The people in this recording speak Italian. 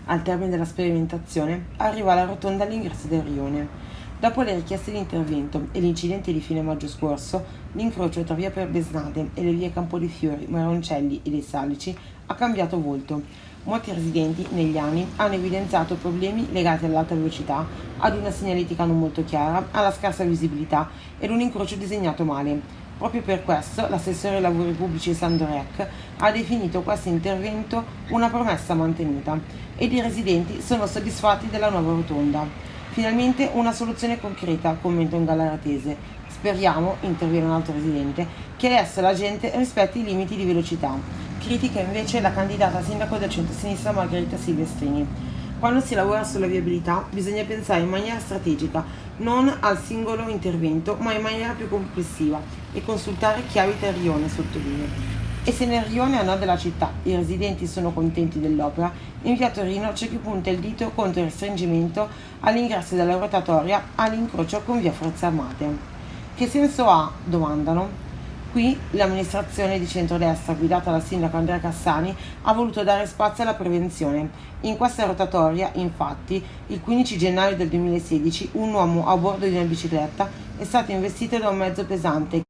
Al termine della sperimentazione, arriva la rotonda all'ingresso del rione. Dopo le richieste di intervento e l'incidente di fine maggio scorso, l'incrocio tra via Perbesnade e le vie Campodifiori, Maroncelli e dei Salici ha cambiato volto. Molti residenti, negli anni, hanno evidenziato problemi legati all'alta velocità, ad una segnaletica non molto chiara, alla scarsa visibilità ed un incrocio disegnato male. Proprio per questo l'assessore ai lavori pubblici Sandro Rec ha definito questo intervento una promessa mantenuta ed i residenti sono soddisfatti della nuova rotonda. Finalmente una soluzione concreta, commenta un gallaratese. Speriamo, interviene un altro residente, che adesso la gente rispetti i limiti di velocità. Critica invece la candidata sindaco del centro-sinistra Margherita Silvestrini. Quando si lavora sulla viabilità bisogna pensare in maniera strategica, non al singolo intervento, ma in maniera più complessiva e consultare chi abita il rione, sottolinea. E se nel rione a nord della città i residenti sono contenti dell'opera, in via Torino c'è chi punta il dito contro il restringimento all'ingresso della rotatoria all'incrocio con via Forze Armate. Che senso ha? Domandano. Qui l'amministrazione di centrodestra, guidata dal sindaco Andrea Cassani, ha voluto dare spazio alla prevenzione. In questa rotatoria, infatti, il 15 gennaio del 2016, un uomo a bordo di una bicicletta è stato investito da un mezzo pesante